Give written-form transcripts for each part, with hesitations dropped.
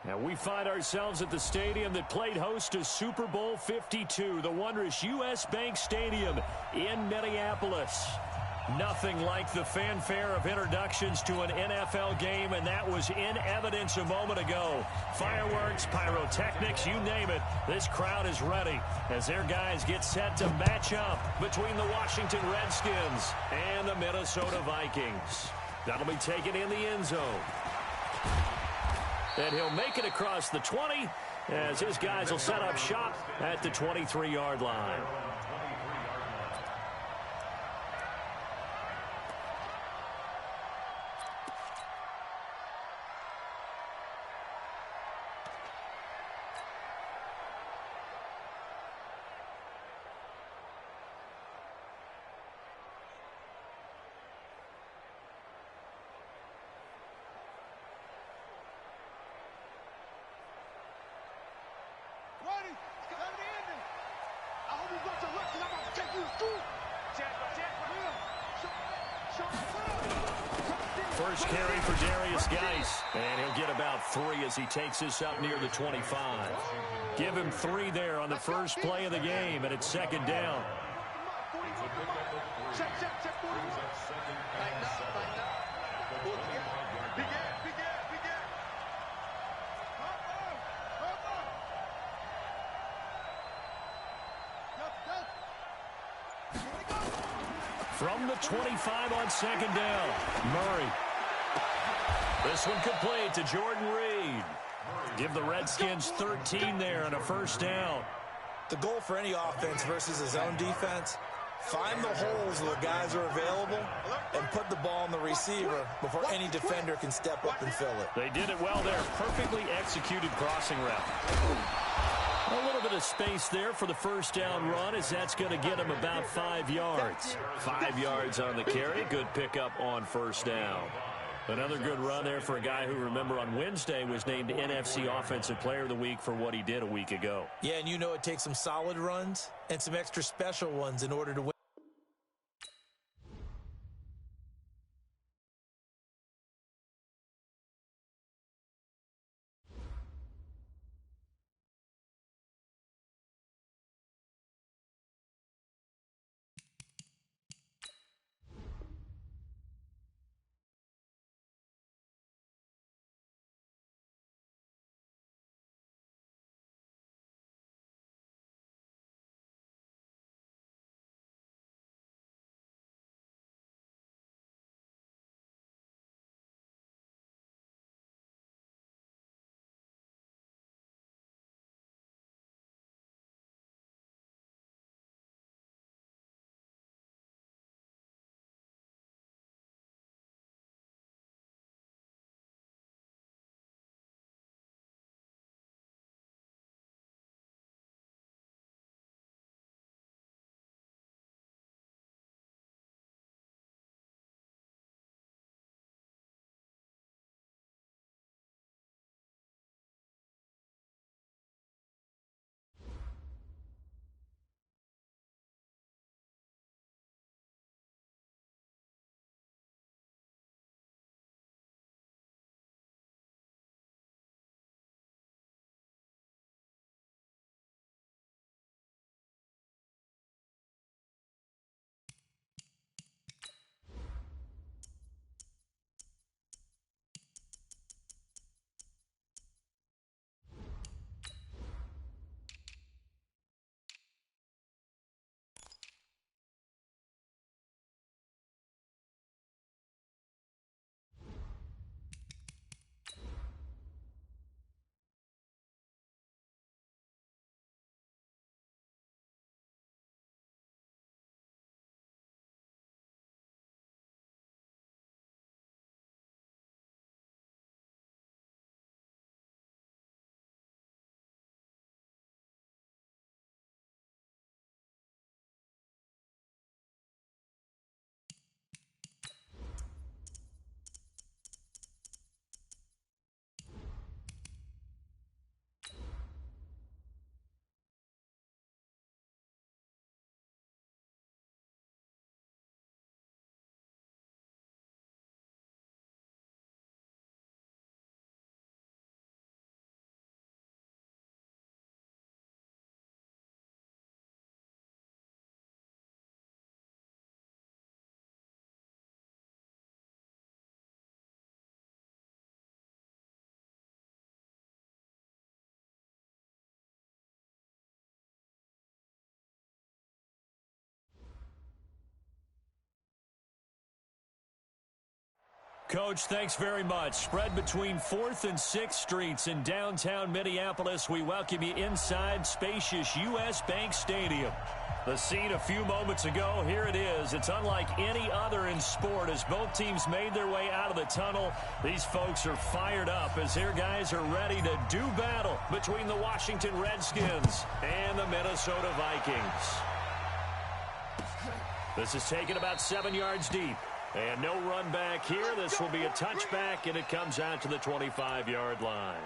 And we find ourselves at the stadium that played host to Super Bowl 52, the wondrous U.S. Bank Stadium in Minneapolis. Nothing like the fanfare of introductions to an NFL game, and that was in evidence a moment ago. Fireworks, pyrotechnics, you name it. This crowd is ready as their guys get set to match up between the Washington Redskins and the Minnesota Vikings. That'll be taken in the end zone. And he'll make it across the 20 as his guys will set up shop at the 23-yard line. First carry for Darius Geis, and he'll get about 3 as he takes this up near the 25. Give him 3 there on the first play of the game, and it's second down. From the 25 on second down, Murray. This one complete to Jordan Reed. Give the Redskins 13 there and a first down. The goal for any offense versus his own defense, find the holes where the guys are available and put the ball on the receiver before any defender can step up and fill it. They did it well there. Perfectly executed crossing route. A little bit of space there for the first down run as that's going to get him about 5 yards. 5 yards on the carry. Good pickup on first down. Another good run there for a guy who, remember, on Wednesday was named NFC Offensive Player of the Week for what he did a week ago. Yeah, and you know it takes some solid runs and some extra special ones in order to win. Coach, thanks very much. Spread between 4th and 6th Streets in downtown Minneapolis. We welcome you inside spacious U.S. Bank Stadium. The scene a few moments ago, here it is. It's unlike any other in sport as both teams made their way out of the tunnel. These folks are fired up as their guys are ready to do battle between the Washington Redskins and the Minnesota Vikings. This is taken about 7 yards deep. And no run back here. This will be a touchback, and it comes out to the 25-yard line.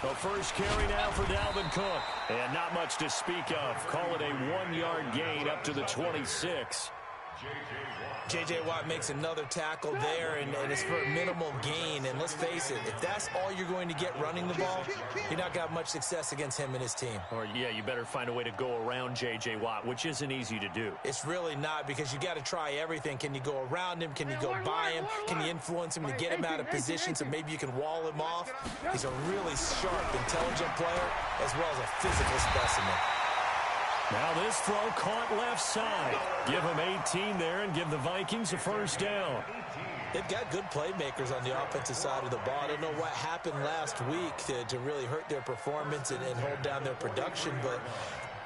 The first carry now for Dalvin Cook. And not much to speak of. Call it a 1-yard gain up to the 26. J.J. Watt makes another tackle there, and it's for a minimal gain. And let's face it, if that's all you're going to get running the ball, you're not going to have much success against him and his team. Or, yeah, you better find a way to go around J.J. Watt, which isn't easy to do. It's really not, because you got to try everything. Can you go around him? Can you go by him? Can you influence him to get him out of position so maybe you can wall him off? He's a really sharp, intelligent player as well as a physical specimen. Now this throw caught left side. Give him 18 there and give the Vikings a first down. They've got good playmakers on the offensive side of the ball. I don't know what happened last week to really hurt their performance and hold down their production, but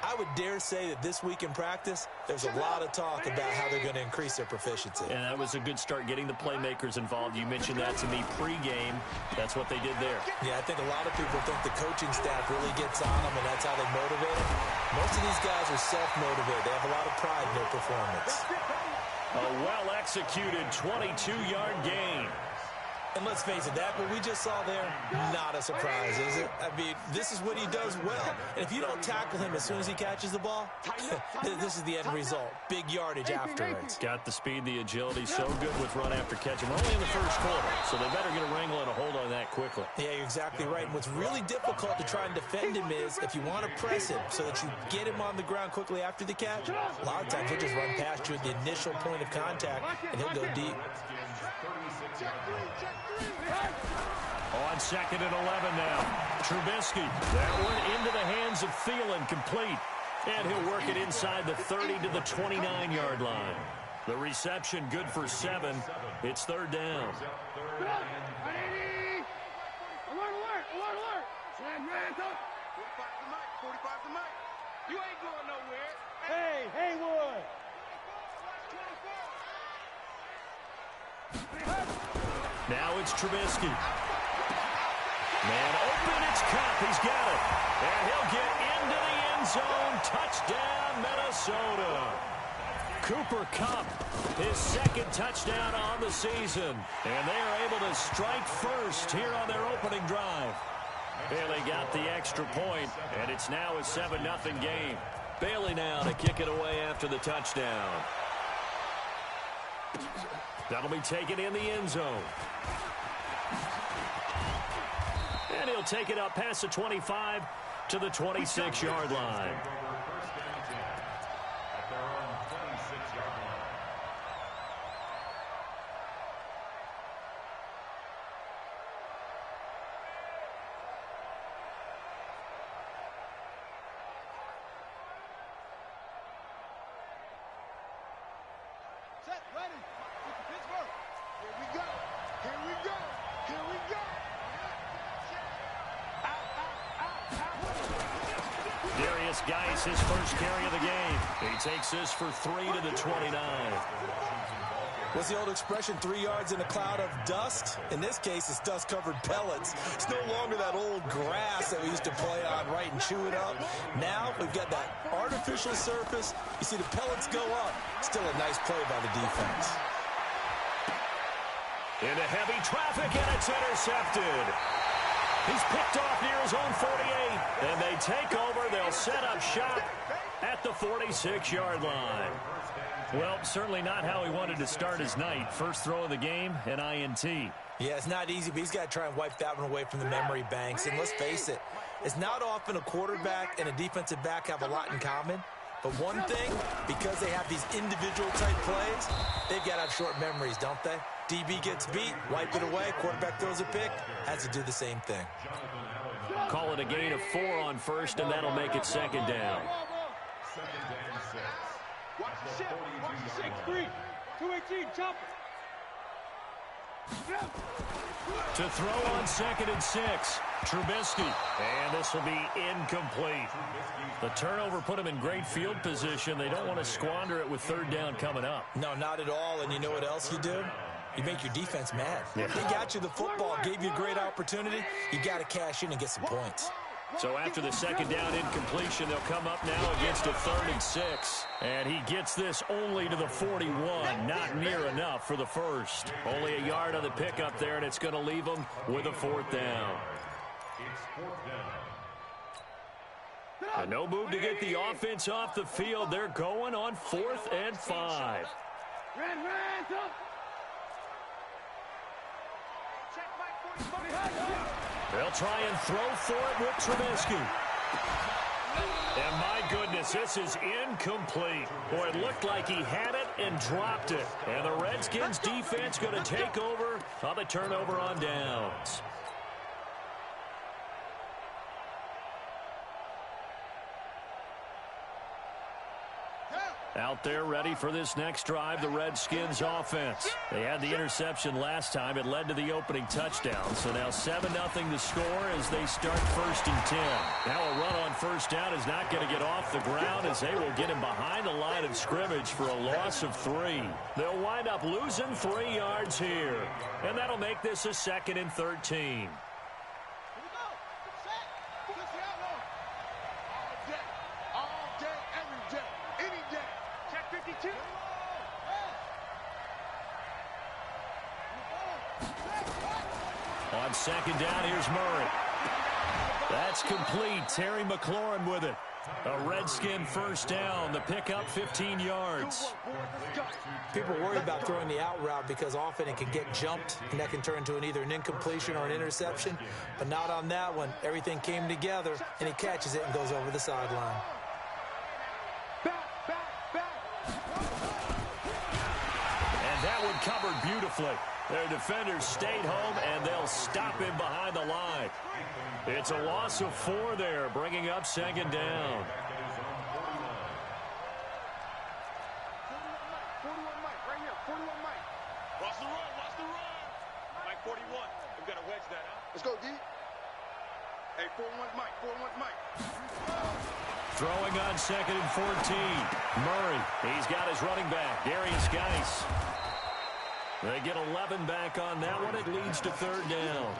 I would dare say that this week in practice, there's a lot of talk about how they're going to increase their proficiency. And that was a good start, getting the playmakers involved. You mentioned that to me pregame. That's what they did there. Yeah, I think a lot of people think the coaching staff really gets on them, and that's how they motivate them. Most of these guys are self-motivated. They have a lot of pride in their performance. A well-executed 22-yard gain. And let's face it, that what we just saw there, not a surprise, is it? I mean, this is what he does well. And if you don't tackle him as soon as he catches the ball, this is the end result. Big yardage afterwards. Got the speed, the agility, so good with run after catch. We're only in the first quarter, so they better get a wrangle and a hold on that quickly. Yeah, you're exactly right. And what's really difficult to try and defend him is if you want to press him so that you get him on the ground quickly after the catch, a lot of times he'll just run past you at the initial point of contact, and he'll go deep. On 2nd and 11 now. Trubisky. That one into the hands of Thielen, complete. And he'll work it inside the 30 to the 29-yard line. The reception good for 7. It's 3rd down. You ain't going nowhere. Hey, Haywood. Now it's Trubisky. Man open, it's Cup. He's got it. And he'll get into the end zone. Touchdown, Minnesota. Cooper Kupp, his 2nd touchdown on the season. And they are able to strike first here on their opening drive. Bailey got the extra point, and it's now a 7-0 game. Bailey now to kick it away after the touchdown. That'll be taken in the end zone. And he'll take it up past the 25 to the 26-yard line. Set, ready. Pittsburgh. Here we go. Here we go. Here we go. Darius Geis, his first carry of the game. He takes this for 3 to the 29. What's the old expression, 3 yards in a cloud of dust? In this case, it's dust-covered pellets. It's no longer that old grass that we used to play on, right, and chew it up. Now we've got that artificial surface. You see the pellets go up. Still a nice play by the defense. Into heavy traffic, and it's intercepted. He's picked off near his own 48, and they take over. They'll set up shop at the 46-yard line. Well, certainly not how he wanted to start his night. First throw of the game, an INT. Yeah, it's not easy, but he's got to try and wipe that one away from the memory banks. And let's face it, it's not often a quarterback and a defensive back have a lot in common. But one thing, because they have these individual type plays, they've got to have short memories, don't they? DB gets beat, wipe it away, quarterback throws a pick, has to do the same thing. Call it a gain of 4 on first, and that'll make it second down. Watch the shift. Watch the 6-3. 218, chopper. To throw on 2nd and 6, Trubisky. And this will be incomplete. The turnover put him in great field position. They don't want to squander it with 3rd down coming up. No, not at all. And you know what else you do? You make your defense mad. Yeah. They got you the football, gave you a great opportunity. You got to cash in and get some points. So after the 2nd down incompletion, they'll come up now against a 3rd and 6. And he gets this only to the 41. Not near enough for the first. Only a yard on the pickup there, and it's going to leave them with a 4th down. And no move to get the offense off the field. They're going on 4th and 5. They'll try and throw for it with Trubisky. And my goodness, this is incomplete. Boy, it looked like he had it and dropped it. And the Redskins defense going to take over on the turnover on downs. Out there ready for this next drive, the Redskins offense. They had the interception last time. It led to the opening touchdown. So now 7-0 to score as they start 1st and 10. Now a run on 1st down is not going to get off the ground as they will get him behind the line of scrimmage for a loss of 3. They'll wind up losing 3 yards here. And that'll make this a 2nd and 13. On 2nd down, here's Murray. That's complete. Terry McLaurin with it. A Redskin 1st down. The pickup, 15 yards. People worry about throwing the out route because often it can get jumped, and that can turn into either an incompletion or an interception. But not on that one. Everything came together, and he catches it and goes over the sideline. And that one covered beautifully. Their defenders stayed home, and they'll stop him behind the line. It's a loss of 4 there, bringing up 2nd down. 41 Mike, right here, 41 Mike. Watch the run, watch the run. Mike 41, we've got to wedge that out. Let's go, D. Hey, 41 Mike, 41 Mike. Throwing on 2nd and 14. Murray, he's got his running back, Darius Geis. They get 11 back on that one. It leads to 3rd down.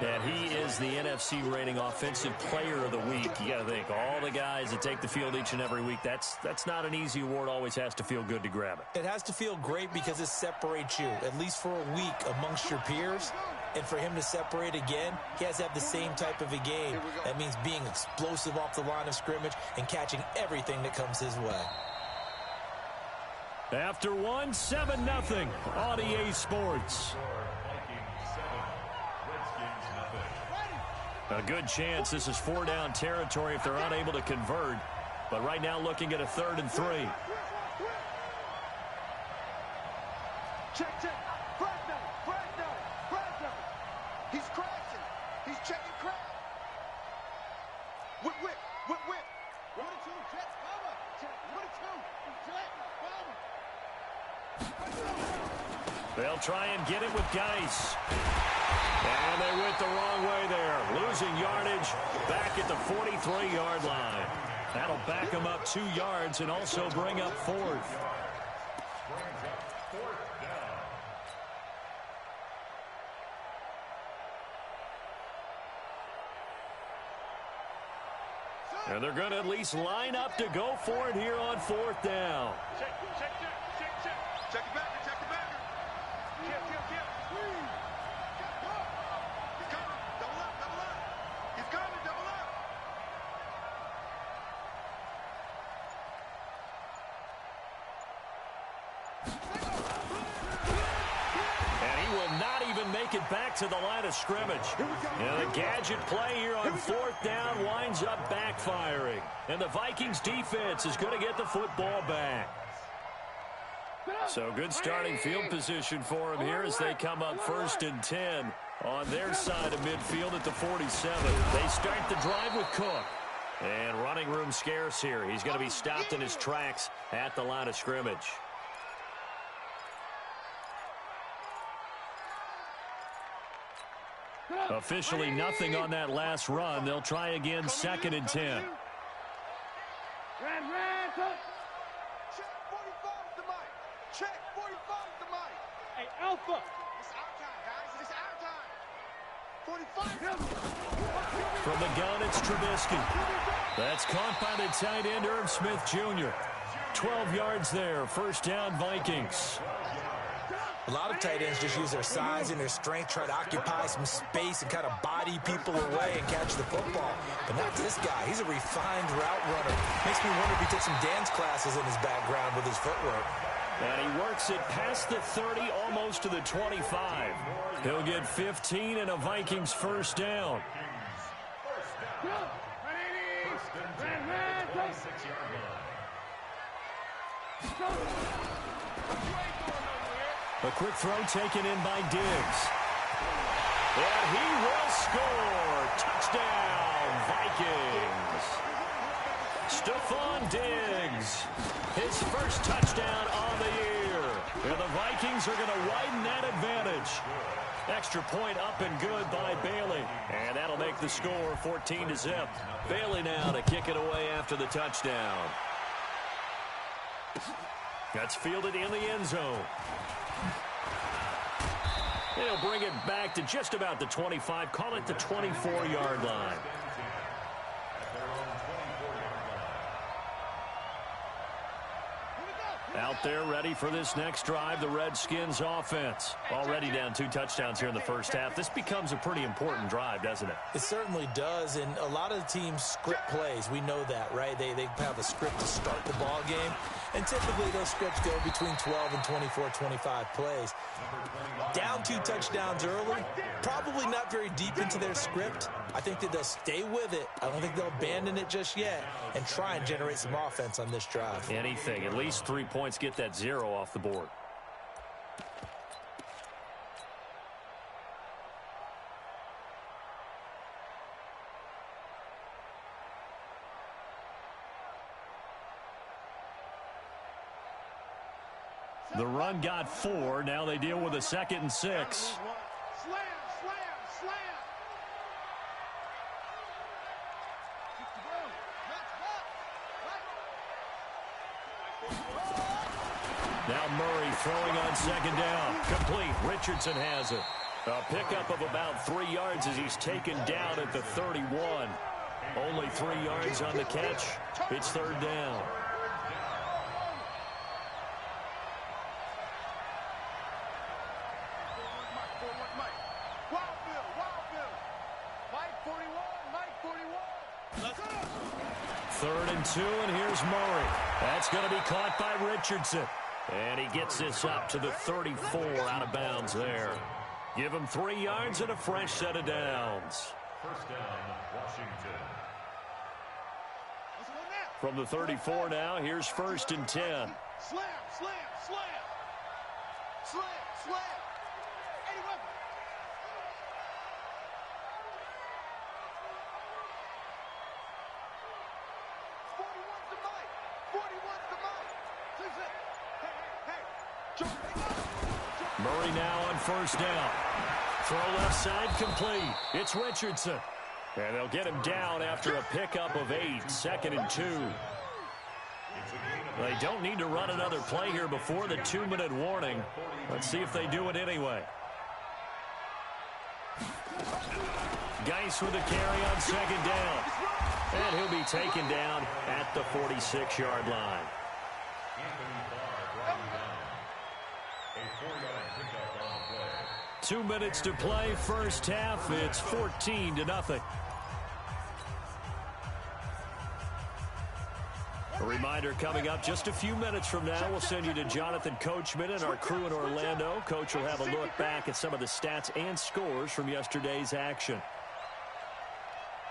And he is the NFC rating offensive player of the week. You got to think, all the guys that take the field each and every week, that's not an easy award. Always has to feel good to grab it. It has to feel great because it separates you, at least for a week, amongst your peers. And for him to separate again, he has to have the same type of a game. That means being explosive off the line of scrimmage and catching everything that comes his way. After 1, 7-0 on EA Sports. A good chance this is 4-down territory if they're unable to convert. But right now looking at a 3rd and 3. Check. Fresno. He's crashing. He's checking crash. Whip. 1 and 2, Jets cover. Check. 1 and 2, Jets cover. They'll try and get it with Geis. And they went the wrong way there. Losing yardage back at the 43-yard line. That'll back them up 2 yards and also bring up 4th. And they're going to at least line up to go for it here on 4th down. Check it back. Kill. He's coming. Double up. He's coming. Double up. will not even make it back to the line of scrimmage. And the gadget play here on fourth down winds up backfiring. And the Vikings defense is going to get the football back. So good starting field position for them here as they come up 1st and 10 on their side of midfield at the 47. They start the drive with Cook. And running room scarce here. He's going to be stopped in his tracks at the line of scrimmage. Officially nothing on that last run. They'll try again 2nd and 10. Check 45 to Mike. Check 45 to Mike. Hey, Alpha. It's our time, guys. It's our time. 45. From the gun, it's Trubisky. That's caught by the tight end, Irv Smith Jr. 12 yards there. 1st down, Vikings. A lot of tight ends just use their size and their strength, try to occupy some space and kind of body people away and catch the football. But not this guy. He's a refined route runner. Makes me wonder if he took some dance classes in his background with his footwork. And he works it past the 30, almost to the 25. He'll get 15 and a Vikings 1st down. A quick throw taken in by Diggs. And he will score. Touchdown, Vikings. Stephon Diggs. His first touchdown on the year. And the Vikings are going to widen that advantage. Extra point up and good by Bailey. And that'll make the score 14-0. Bailey now to kick it away after the touchdown. That's fielded in the end zone. They'll bring it back to just about the 25. Call it the 24-yard line. Out there ready for this next drive, the Redskins offense. Already down 2 touchdowns here in the first half. This becomes a pretty important drive, doesn't it? It certainly does, and a lot of teams script plays. We know that, right? They have a script to start the ball game, and typically those scripts go between 12 and 24, 25 plays. Down 2 touchdowns early, probably not very deep into their script. I think that they'll stay with it. I don't think they'll abandon it just yet and try and generate some offense on this drive. Anything, at least 3 points, get that 0 off the board. The run got 4. Now they deal with a 2nd and 6. Slam, slam, slam. Now Murray throwing on 2nd down. Complete. Richardson has it. A pickup of about 3 yards as he's taken down at the 31. Only 3 yards on the catch. It's 3rd down. Third and 2, and here's Murray. That's going to be caught by Richardson. And he gets this up to the 34, out of bounds there. Give him 3 yards and a fresh set of downs. 1st down, Washington. From the 34 now, here's 1st and 10. Slam, slam, slam. Slam, slam. Murray now on 1st down. Throw left side complete. It's Richardson. And they'll get him down after a pickup of 8. 2nd and 2. They don't need to run another play here before the 2-minute warning. Let's see if they do it anyway. Geis with a carry on 2nd down. And he'll be taken down at the 46-yard line. 2 minutes to play, 1st half. It's 14-0. A reminder coming up just a few minutes from now, we'll send you to Jonathan Coachman and our crew in Orlando. Coach will have a look back at some of the stats and scores from yesterday's action.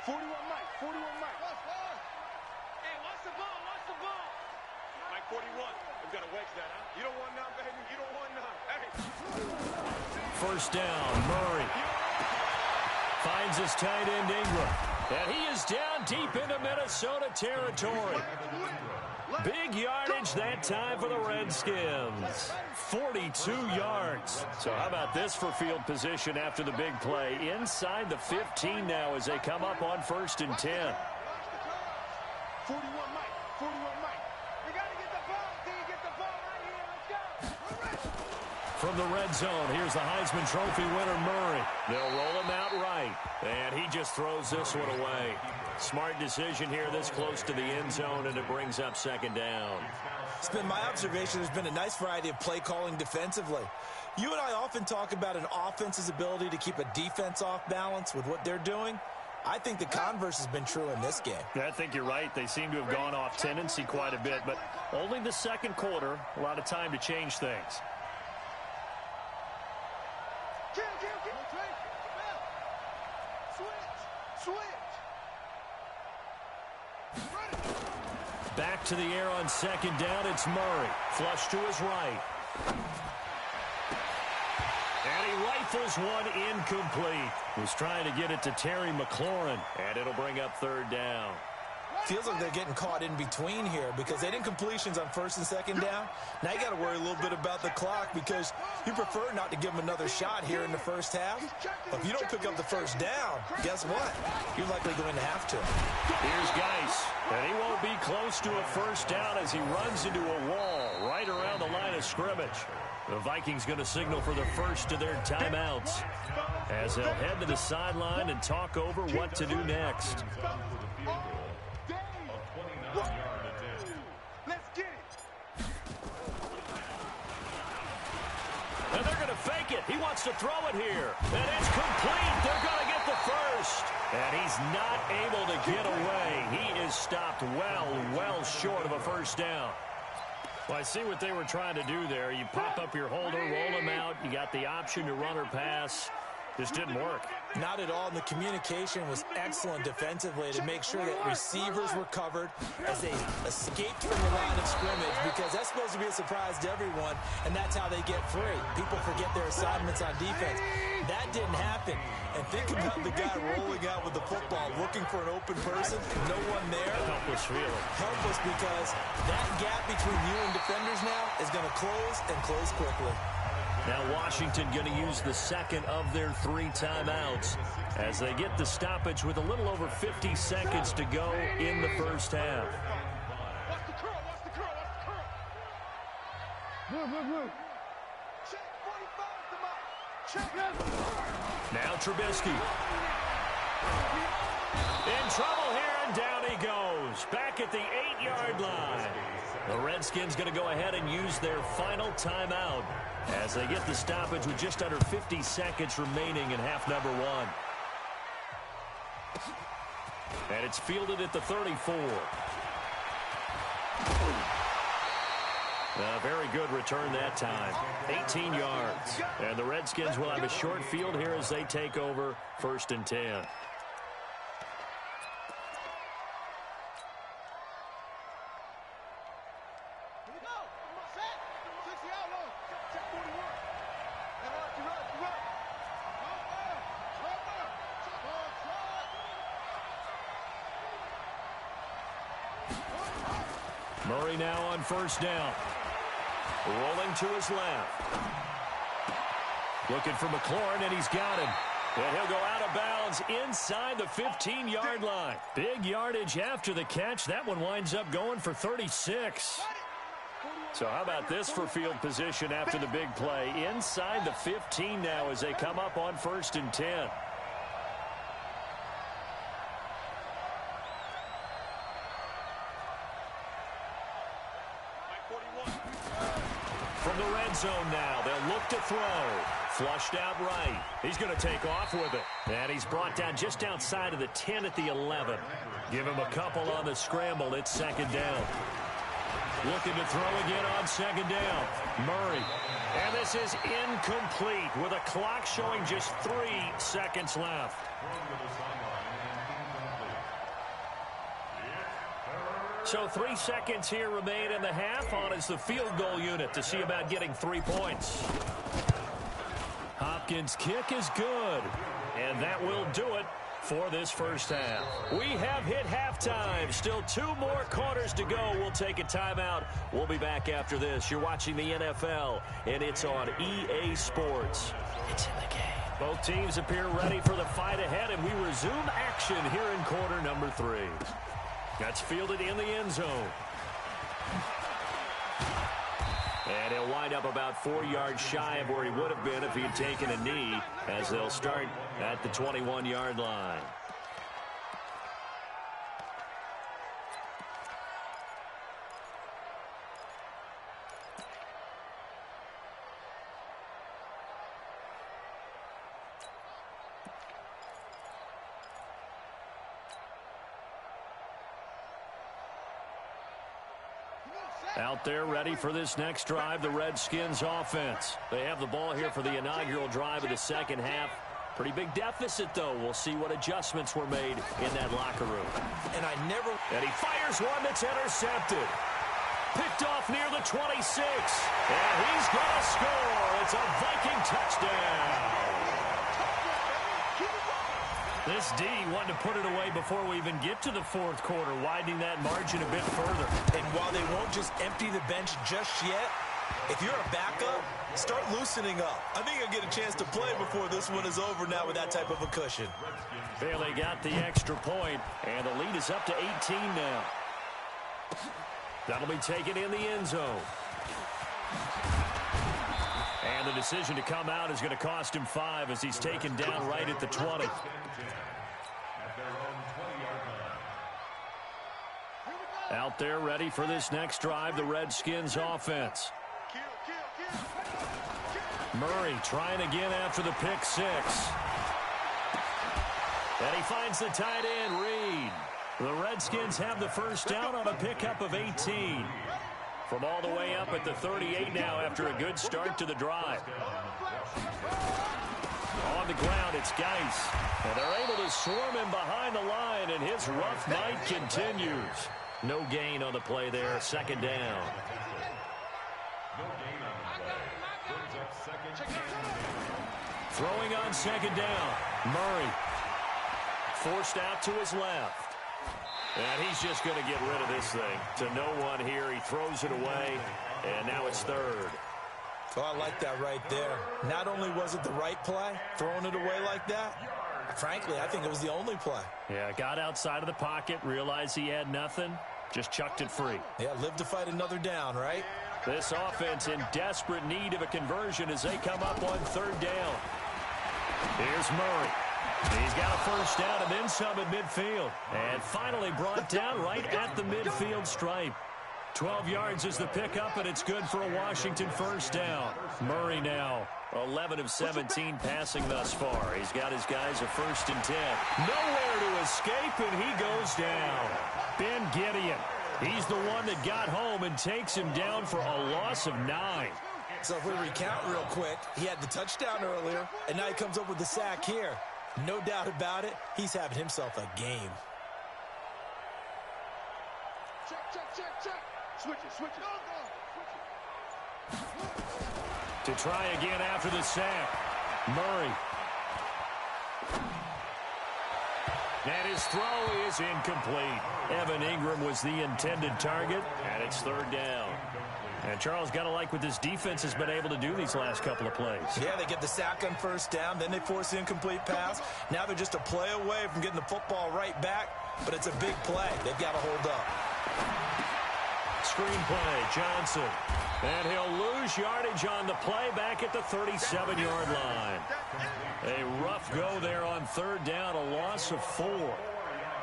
41 Mike, 41 Mike. Hey, watch the ball, watch the ball. Mike 41, we've got to wedge that, huh? You don't want none, baby, you don't want none. Hey. First down, Murray. Finds his tight end, Ingram. And he is down deep into Minnesota territory. Big yardage that time for the Redskins. 42 yards. So how about this for field position after the big play? Inside the 15 now as they come up on 1st and 10. 41 Mike, 41 Mike. We got to get the ball. Can you get the ball right here? Let's go. From the red zone, here's the Heisman Trophy winner, Murray. They'll roll him out right. And he just throws this one away. Smart decision here this close to the end zone, and it brings up 2nd down. It's been my observation there's been a nice variety of play calling defensively. You and I often talk about an offense's ability to keep a defense off balance with what they're doing. I think the converse has been true in this game. Yeah, I think you're right. They seem to have gone off tendency quite a bit, but only the second quarter, a lot of time to change things. Back to the air on 2nd down. It's Murray. Flush to his right. And he rifles one incomplete. Was trying to get it to Terry McLaurin. And it'll bring up 3rd down. Feels like they're getting caught in between here because they didn't completions on 1st and 2nd down. Now you got to worry a little bit about the clock because you prefer not to give them another shot here in the first half. But if you don't pick up the 1st down, guess what? You're likely going to have to. Here's Geis. And he won't be close to a 1st down as he runs into a wall right around the line of scrimmage. The Vikings going to signal for the first of their timeouts as they'll head to the sideline and talk over what to do next. Let's get it. And they're going to fake it. He wants to throw it here. And it's complete. They're going to get the first. And he's not able to get away. He is stopped well short of a 1st down. Well, I see what they were trying to do there. You pop up your holder, roll him out. You got the option to run or pass. Just didn't work. Not at all, and the communication was excellent defensively to make sure that receivers were covered as they escaped from the line of scrimmage because that's supposed to be a surprise to everyone, and that's how they get free. People forget their assignments on defense. That didn't happen. And think about the guy rolling out with the football, looking for an open person, no one there. Helpless feeling. Helpless because that gap between you and defenders now is going to close and close quickly. Now Washington going to use the second of their 3 timeouts as they get the stoppage with a little over 50 seconds to go in the first half. Watch the curl, watch the curl, watch the curl. Move. Check 45 the mark. Check. Now Trubisky. In trouble here, and down he goes. Back at the 8-yard line. The Redskins going to go ahead and use their final timeout as they get the stoppage with just under 50 seconds remaining in half number 1. And it's fielded at the 34. A very good return that time. 18 yards. And the Redskins will have a short field here as they take over 1st and 10. Murray now on 1st down. Rolling to his left. Looking for McLaurin, and he's got him. And he'll go out of bounds inside the 15-yard line. Big yardage after the catch. That one winds up going for 36. So how about this for field position after the big play? Inside the 15 now as they come up on 1st and 10. From the red zone now, they'll look to throw. Flushed out right. He's going to take off with it. And he's brought down just outside of the 10 at the 11. Give him a couple on the scramble. It's 2nd down. Looking to throw again on second down. Murray. And this is incomplete with a clock showing just 3 seconds left. So 3 seconds here remain in the half. On is the field goal unit to see about getting 3 points. Hopkins' kick is good. And that will do it for this first half. We have hit halftime. Still 2 more quarters to go. We'll take a timeout. We'll be back after this. You're watching the NFL, and it's on EA Sports. It's in the game. Both teams appear ready for the fight ahead, and we resume action here in quarter number 3. That's fielded in the end zone. And he'll wind up about 4 yards shy of where he would have been if he had taken a knee, as they'll start at the 21-yard line. Out there ready for this next drive, the Redskins offense. They have the ball here for the inaugural drive of the second half. Pretty big deficit, though. We'll see what adjustments were made in that locker room. And he fires one that's intercepted. Picked off near the 26. And he's going to score. It's a Viking touchdown. This D wanted to put it away before we even get to the fourth quarter, widening that margin a bit further. And while they won't just empty the bench just yet, if you're a backup, start loosening up. I think you'll get a chance to play before this one is over now with that type of a cushion. Bailey got the extra point, and the lead is up to 18 now. That'll be taken in the end zone. And the decision to come out is going to cost him 5 as he's taken down right at the 20. Out there ready for this next drive, the Redskins offense. Murray trying again after the pick 6. And he finds the tight end, Reed. The Redskins have the first down on a pickup of 18. From all the way up at the 38 now after a good start to the drive. On the ground, it's Geis. And they're able to swarm him behind the line, and his rough night continues. No gain on the play there, second down. Throwing on second down, Murray. Forced out to his left. And he's just going to get rid of this thing. To no one here, he throws it away, and now it's third. Oh, I like that right there. Not only was it the right play, throwing it away like that, frankly, I think it was the only play. Yeah, got outside of the pocket, realized he had nothing, just chucked it free. Yeah, live to fight another down, right? This offense in desperate need of a conversion as they come up on third down. Here's Murray. He's got a first down and then some at midfield. And finally brought down right at the midfield stripe. 12 yards is the pickup, and it's good for a Washington first down. Murray now 11 of 17 passing thus far. He's got his guys a 1st and 10. Nowhere to escape, and he goes down. Ben Gideon. He's the one that got home and takes him down for a loss of 9. So if we recount real quick, he had the touchdown earlier, and now he comes up with the sack here. No doubt about it, he's having himself a game. Check. Switch it. To try again after the sack, Murray. And his throw is incomplete. Evan Ingram was the intended target, and it's third down. And Charles, got to like what this defense has been able to do these last couple of plays. Yeah, they get the sack on first down, then they force the incomplete pass. Now they're just a play away from getting the football right back, but it's a big play. They've got to hold up. Screen play, Johnson. And he'll lose yardage on the play back at the 37-yard line. A rough go there on third down, a loss of 4.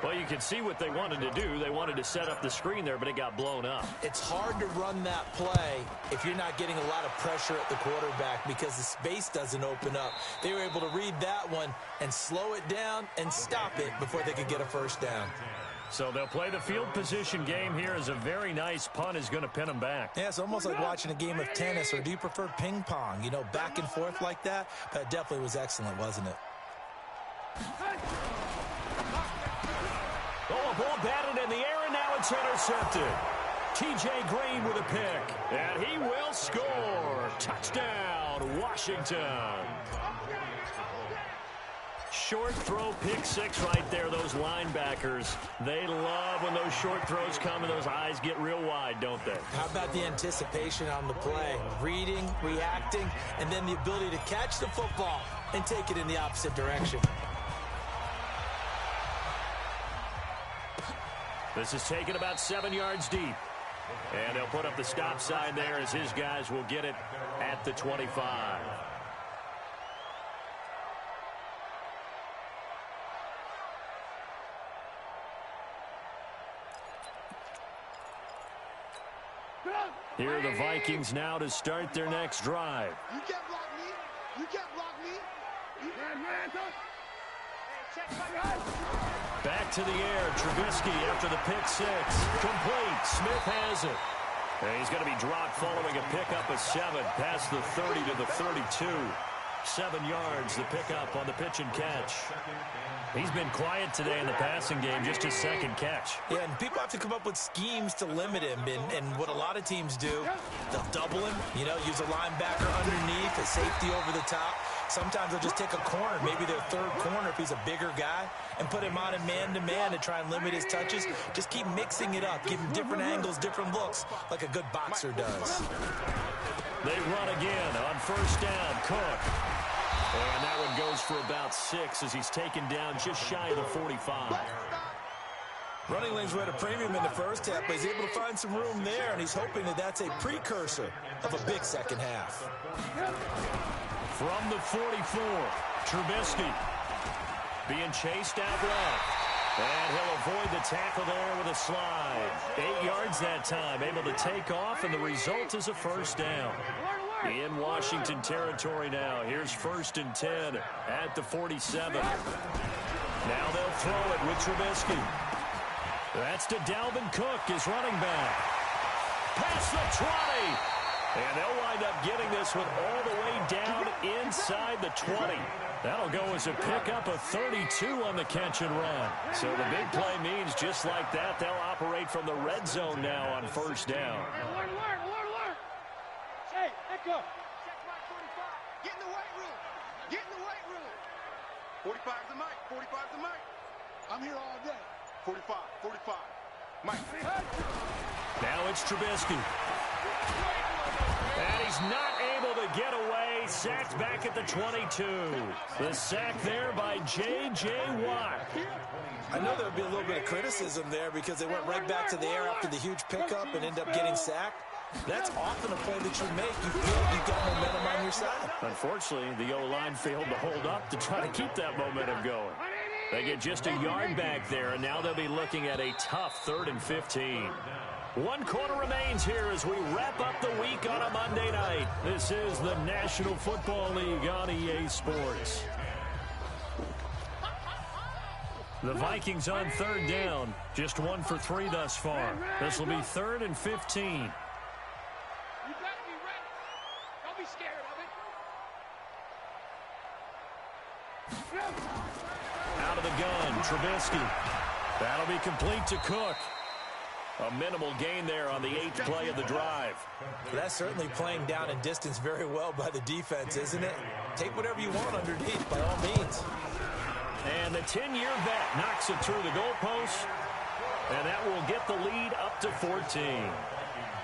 Well, you can see what they wanted to do. They wanted to set up the screen there, but it got blown up. It's hard to run that play if you're not getting a lot of pressure at the quarterback because the space doesn't open up. They were able to read that one and slow it down and stop it before they could get a first down. So they'll play the field position game here as a very nice punt is going to pin them back. Yeah, it's almost like watching a game of tennis, or do you prefer ping pong? You know, back and forth like that? That definitely was excellent, wasn't it? Oh, a ball batted in the air, and now it's intercepted. T.J. Green with a pick, and he will score. Touchdown, Washington. Short throw, pick six right there. Those linebackers, they love when those short throws come and those eyes get real wide, don't they? How about the anticipation on the play? Reading, reacting, and then the ability to catch the football and take it in the opposite direction. This is taken about 7 yards deep. And they'll put up the stop sign there as his guys will get it at the 25. Here are the Vikings now to start their next drive. You can't block me. You can't block me. Back to the air. Trubisky after the pick six. Complete. Smith has it. And he's going to be dropped following a pickup of 7 past the 30 to the 32. 7 yards, the pickup on the pitch and catch. He's been quiet today in the passing game, just his second catch. Yeah, and people have to come up with schemes to limit him. And what a lot of teams do, they'll double him, you know, use a linebacker underneath, a safety over the top. Sometimes they'll just take a corner, maybe their third corner if he's a bigger guy, and put him on a man-to-man to try and limit his touches. Just keep mixing it up, give him different angles, different looks, like a good boxer does. They run again on first down. Cook. And that one goes for about 6 as he's taken down just shy of the 45. Running lanes were at a premium in the first half, but he's able to find some room there, and he's hoping that that's a precursor of a big second half. From the 44, Trubisky being chased out left. And he'll avoid the tackle there with a slide. 8 yards that time, able to take off, and the result is a first down. In Washington territory now. Here's 1st and 10 at the 47. Now they'll throw it with Trubisky. That's to Dalvin Cook, his running back. Past the 20. And they'll wind up getting this one all the way down inside the 20. That'll go as a pickup of 32 on the catch and run. So the big play means just like that, they'll operate from the red zone now on first down. Hey, let go. Check my 45. Get in the weight room. Get in the weight room. 45 is the mic. 45 is the mic. I'm here all day. 45. 45. Mike. Now it's Trubisky. And he's not able to get away. Sacked back at the 22. The sack there by J.J. Watt. I know there would be a little bit of criticism there because they went right back to the air after the huge pickup and ended up getting sacked. That's often a play that you make. You feel you've got momentum on your side. Unfortunately, the O-line failed to hold up to try to keep that momentum going. They get just a yard back there, and now they'll be looking at a tough 3rd and 15. 1 quarter remains here as we wrap up the week on a Monday night. This is the National Football League on EA Sports. The Vikings on 3rd down, just 1 for 3 thus far. This will be 3rd and 15. You better be ready. Don't be scared of it. Out of the gun, Trubisky. That'll be complete to Cook. A minimal gain there on the 8th play of the drive. That's certainly playing down in distance very well by the defense, isn't it? Take whatever you want underneath, by all means. And the 10-year vet knocks it through the goalpost, and that will get the lead up to 14.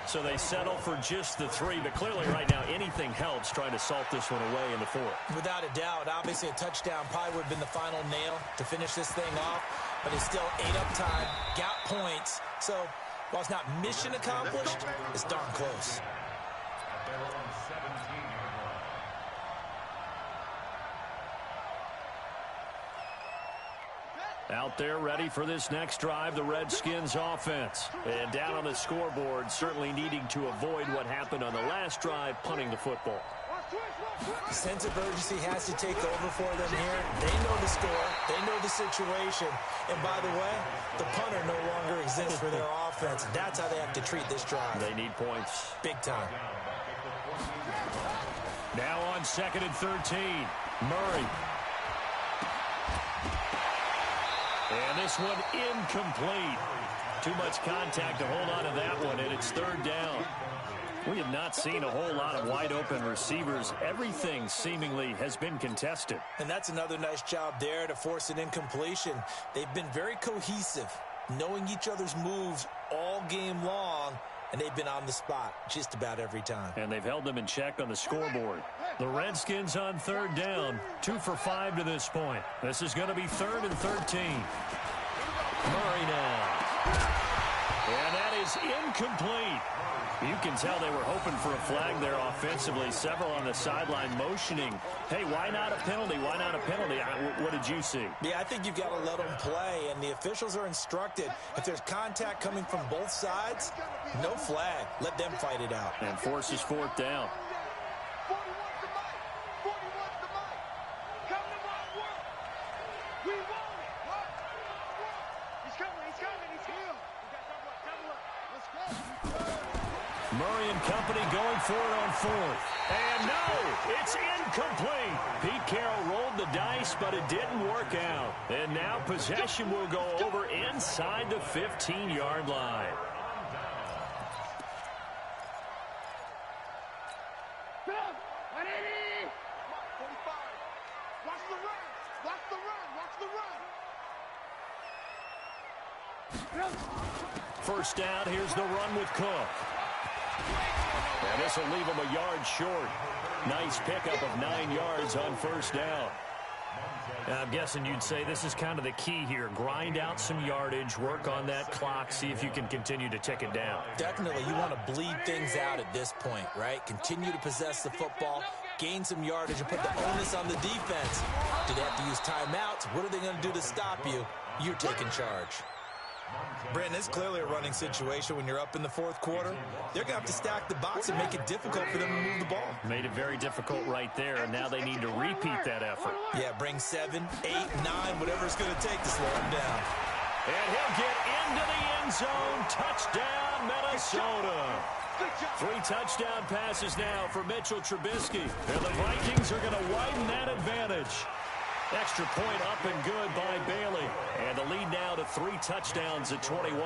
So they settle for just the 3, but clearly right now anything helps trying to salt this one away in the 4th. Without a doubt, obviously a touchdown probably would have been the final nail to finish this thing off, but it's still 8 up time, got points, so while it's not mission accomplished, it's darn close. Out there ready for this next drive, the Redskins offense. And down on the scoreboard, certainly needing to avoid what happened on the last drive, punting the football. Sense of urgency has to take over for them here. They know the score. They know the situation. And by the way, the punter no longer exists for their offense. That's how they have to treat this drive. They need points. Big time. Now on 2nd and 13. Murray. And this one incomplete. Too much contact to hold on to that one, and it's 3rd down. We have not seen a whole lot of wide-open receivers. Everything seemingly has been contested. And that's another nice job there to force an incompletion. They've been very cohesive, knowing each other's moves all game long, and they've been on the spot just about every time. And they've held them in check on the scoreboard. The Redskins on 3rd down, 2 for 5 to this point. This is going to be 3rd and 13. Murray now. And that is incomplete. You can tell they were hoping for a flag there offensively. Several on the sideline motioning. Hey, why not a penalty? Why not a penalty? What did you see? Yeah, I think you've got to let them play, and the officials are instructed. If there's contact coming from both sides, no flag. Let them fight it out. And forces 4th down. Murray and company going for it on 4th. And no, it's incomplete. Pete Carroll rolled the dice, but it didn't work out. And now possession will go over inside the 15-yard line. First down, here's the run with Cook. And this will leave him a yard short. Nice pickup of 9 yards on 1st down. I'm guessing you'd say this is kind of the key here. Grind out some yardage, work on that clock, see if you can continue to tick it down. Definitely, you want to bleed things out at this point, right? Continue to possess the football, gain some yardage, and put the onus on the defense. Do they have to use timeouts? What are they going to do to stop you? You're taking charge. Brandon, it's clearly a running situation when you're up in the 4th quarter. They're going to have to stack the box and make it difficult for them to move the ball. Made it very difficult right there, and now they need to repeat that effort. Yeah, bring 7, 8, 9, whatever it's going to take to slow him down. And he'll get into the end zone. Touchdown, Minnesota. 3 touchdown passes now for Mitchell Trubisky. And the Vikings are going to widen that advantage. Extra point up and good by Bailey. And the lead now to 3 touchdowns at 21.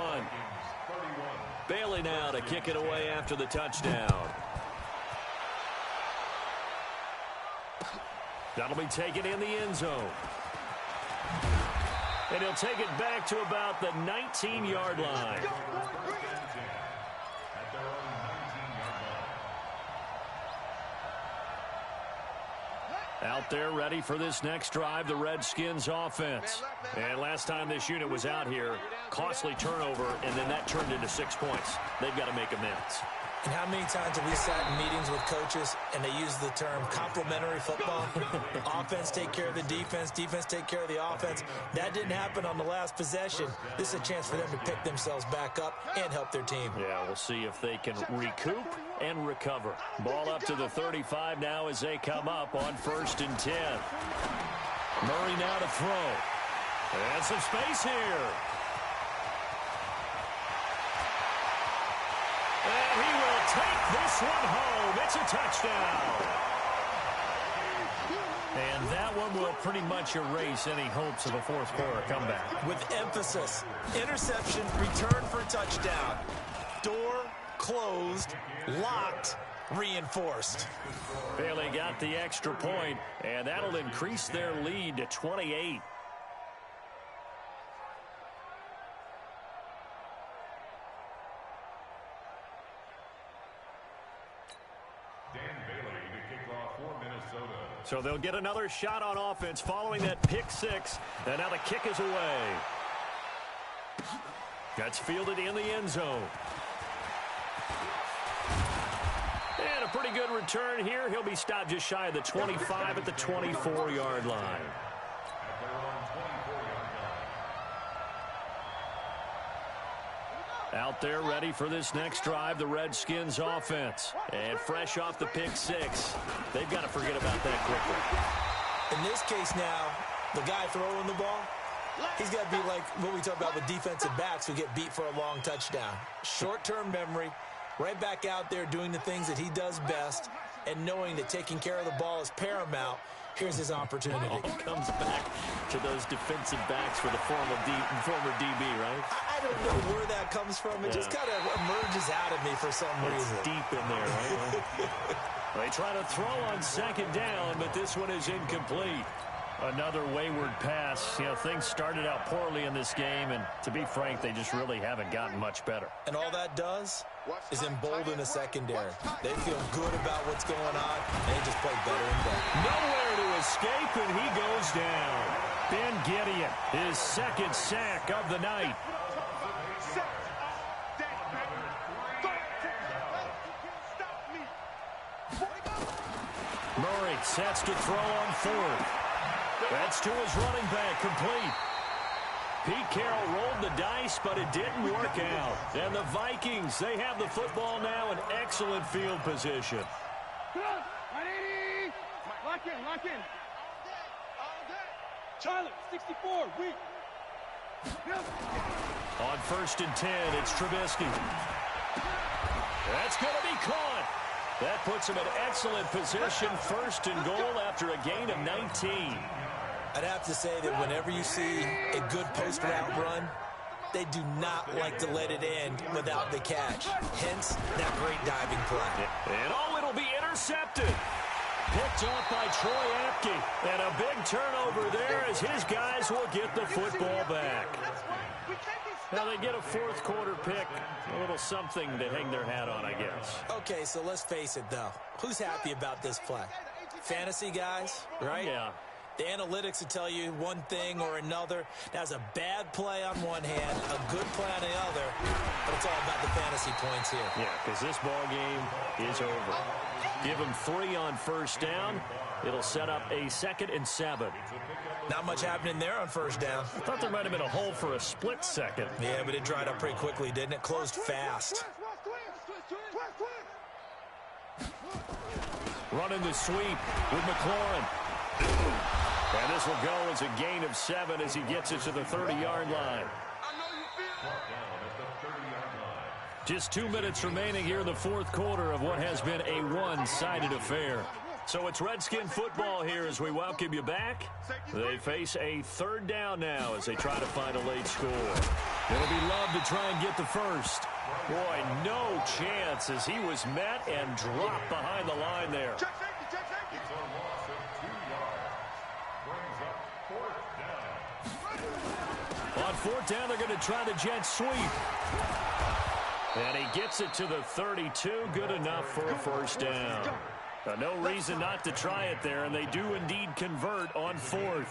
Bailey now to kick it away after the touchdown. That'll be taken in the end zone. And he'll take it back to about the 19-yard line. Out there ready for this next drive, the Redskins offense. And last time this unit was out here, costly turnover, and then that turned into 6 points. They've got to make amends. And how many times have we sat in meetings with coaches and they use the term complementary football? Offense take care of the defense, defense take care of the offense. That didn't happen on the last possession. This is a chance for them to pick themselves back up and help their team. Yeah, we'll see if they can recoup and recover. Ball up to the 35 now as they come up on 1st and 10. Murray now to throw. And some space here. And he will take this one home. It's a touchdown. And that one will pretty much erase any hopes of a 4th quarter comeback. With emphasis, interception, return for touchdown. Door closed, locked, reinforced. Bailey got the extra point, and that'll increase their lead to 28. So they'll get another shot on offense following that pick 6. And now the kick is away. That's fielded in the end zone. And a pretty good return here. He'll be stopped just shy of the 25 at the 24-yard line. Out there ready for this next drive, the Redskins offense. And fresh off the pick six. They've got to forget about that quickly. In this case now, the guy throwing the ball, he's got to be like what we talk about with defensive backs who get beat for a long touchdown. Short-term memory, right back out there doing the things that he does best, and knowing that taking care of the ball is paramount. Here's his opportunity. All comes back to those defensive backs for the former DB, right? I don't know where that comes from. It just kind of emerges out of me for some reason. Deep in there, right? They try to throw on second down, but this one is incomplete. Another wayward pass. You know, things started out poorly in this game, and to be frank, they just really haven't gotten much better. And all that does is embolden the secondary. They feel good about what's going on, and they just play better and better. Nowhere to escape, and he goes down. Ben Gideon, his second sack of the night. Murray sets to throw on fourth. That's to his running back, complete. Pete Carroll rolled the dice, but it didn't work out. And the Vikings, they have the football now in excellent field position. Lock in, lock in. Charlie, 64, weak. On 1st and 10, it's Trubisky. That's going to be caught. That puts him in excellent position, 1st and goal after a gain of 19. I'd have to say that whenever you see a good post route run, they do not like to let it end without the catch. Hence, that great diving play. And it'll be intercepted. Picked off by Troy Apke. And a big turnover there as his guys will get the football back. Now they get a fourth quarter pick. A little something to hang their hat on, I guess. Okay, so let's face it, though. Who's happy about this play? Fantasy guys, right? Yeah. The analytics will tell you one thing or another. That's a bad play on one hand, a good play on the other, but it's all about the fantasy points here. Yeah, because this ball game is over. Give him 3 on 1st down. It'll set up a 2nd and 7. Not much happening there on 1st down. I thought there might have been a hole for a split second. Yeah, but it dried up pretty quickly, didn't it? Closed fast. Running the sweep with McLaurin. And this will go as a gain of 7 as he gets it to the 30-yard line. Just 2 minutes remaining here in the fourth quarter of what has been a one-sided affair. So it's Redskin football here as we welcome you back. They face a 3rd down now as they try to find a late score. It'll be Love to try and get the first. Boy, no chance as he was met and dropped behind the line there. On 4th down, they're going to try the jet sweep. And he gets it to the 32. Good enough for a 1st down. No reason not to try it there, and they do indeed convert on 4th.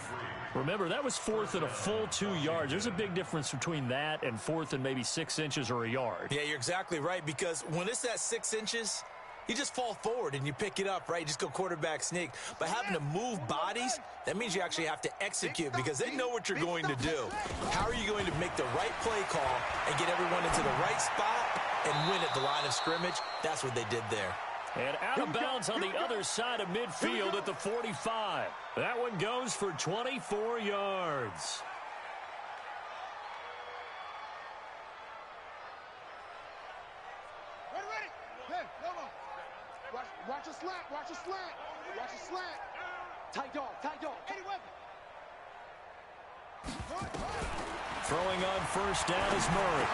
Remember, that was 4th and a full 2 yards. There's a big difference between that and 4th and maybe 6 inches or a yard. Yeah, you're exactly right, because when it's at 6 inches, you just fall forward and you pick it up, right? You just go quarterback sneak. But having to move bodies, that means you actually have to execute because they know what you're going to do. How are you going to make the right play call and get everyone into the right spot and win at the line of scrimmage? That's what they did there. And out of bounds on the other side of midfield at the 45. That one goes for 24 yards. Ready. Hey, come on. Watch a slant. Watch a slant. Watch a slant. Tight dog. Tight dog. Any weapon. Throwing on 1st down is Murray.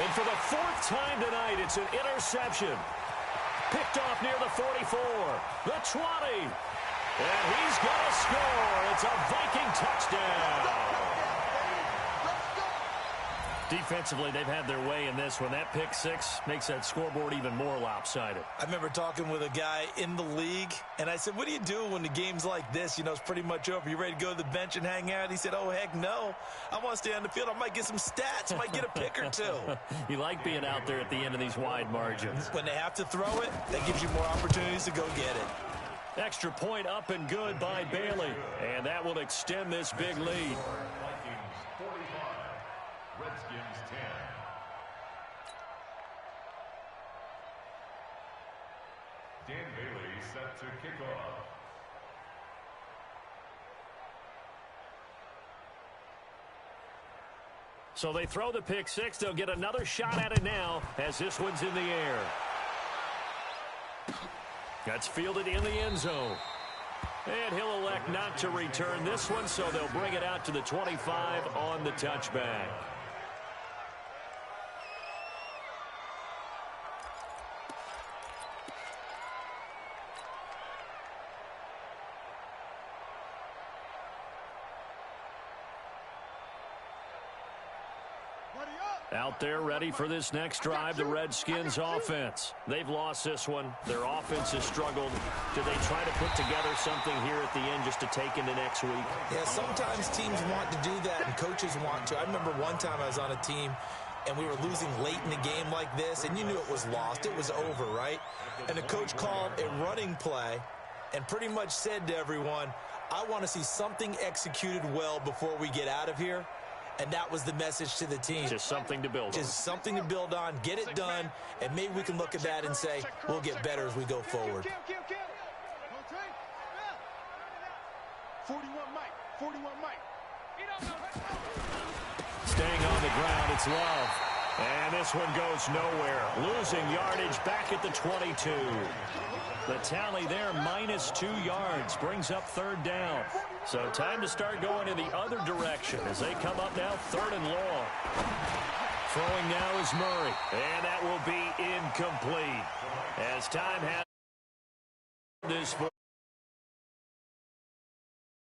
And for the 4th time tonight, it's an interception. Picked off near the 44, the 20, and he's going to score. It's a Viking touchdown. Defensively, they've had their way in this one. That pick 6 makes that scoreboard even more lopsided. I remember talking with a guy in the league, and I said, what do you do when the game's like this? You know, it's pretty much over. You ready to go to the bench and hang out? He said, oh, heck no. I want to stay on the field. I might get some stats. I might get a pick or 2. You like being out there at the end of these wide margins. When they have to throw it, that gives you more opportunities to go get it. Extra point up and good by Bailey, and that will extend this big lead. Dan Bailey set to kick off. So they throw the pick six. They'll get another shot at it now as this one's in the air. That's fielded in the end zone. And he'll elect not to return this one, so they'll bring it out to the 25 on the touchback. Out there ready for this next drive, the Redskins offense. They've lost this one. Their offense has struggled. Do they try to put together something here at the end just to take into next week? Yeah, sometimes teams want to do that and coaches want to. I remember one time I was on a team and we were losing late in the game like this, and you knew it was lost. It was over, right? And the coach called a running play and pretty much said to everyone, I want to see something executed well before we get out of here. And that was the message to the team. Just something to build on. Just something to build on, get it done, and maybe we can look at that and say, we'll get better as we go forward. 41 Mike. 41 Mike. Staying on the ground, it's Love. And this one goes nowhere. Losing yardage back at the 22. The tally there, -2 yards, brings up third down. So time to start going in the other direction as they come up now, 3rd and long. Throwing now is Murray, and that will be incomplete. As time has this.